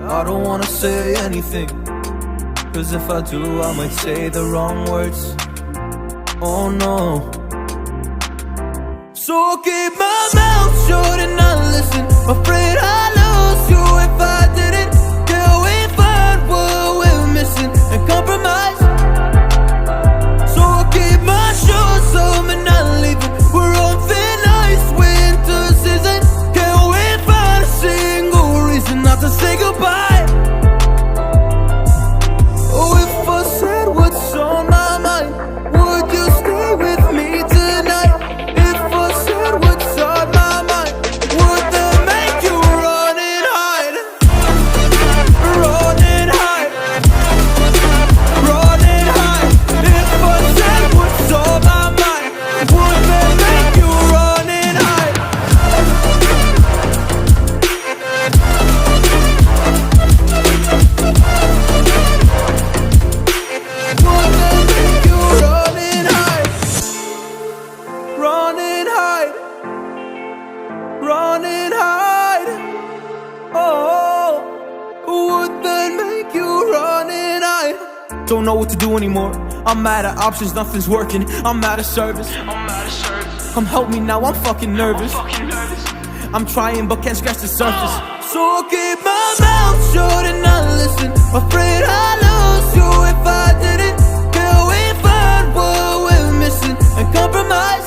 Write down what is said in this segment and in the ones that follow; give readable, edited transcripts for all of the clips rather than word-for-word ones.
I don't wanna say anything, cause if I do I might say the wrong words. Oh no. So I'll keep my mouth shut and not listen. Afraid I'd lose you if I didn't. Till we find what we're missing and compromise. So I'll keep my shoes on and not leaving. We're on thin ice, winter season. Can't wait for a single reason not to say goodbye. Oh, if I said what's on my mind, would you stay with me tonight? If I said what's on my mind, would that make you run and hide? Run and hide. Run and hide. If I said what's on my mind, would that make you run and hide? Would that make you run and hide? Run and hide. Run and hide. Oh, would that make you run and hide? Don't know what to do anymore. I'm out of options, nothing's working. I'm out of service. Come help me now, I'm fucking nervous. I'm trying but can't scratch the surface. So I'll keep my mouth shut and not listen. Afraid I'd lose you if I didn't. Till we find what we're missing and compromise.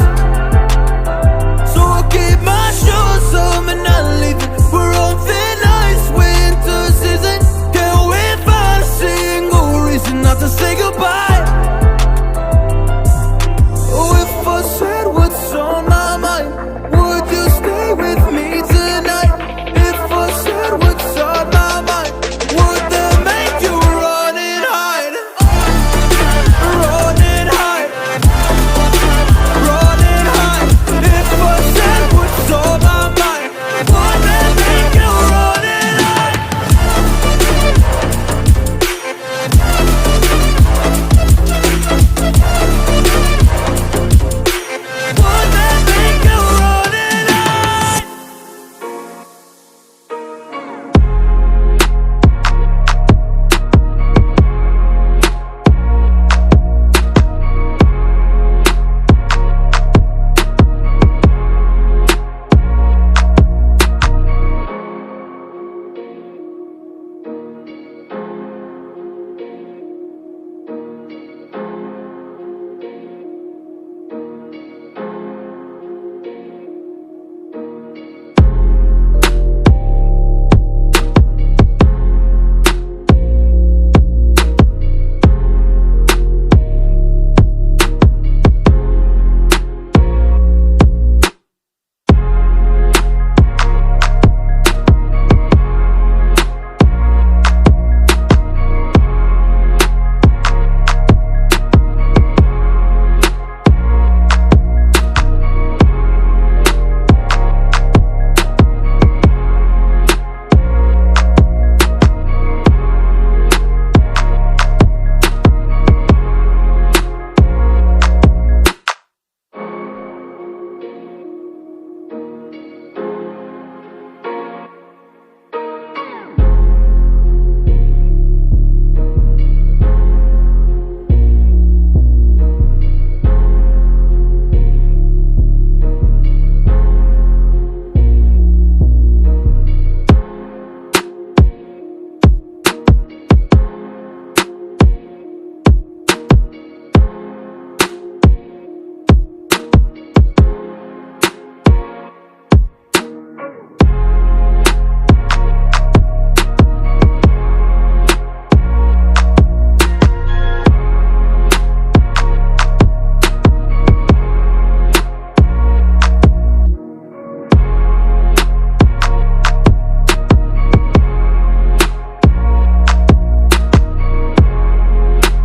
So I'll keep my shoes on and not leaving. We're on thin ice, winter season. Can't wait for a single reason not to say goodbye.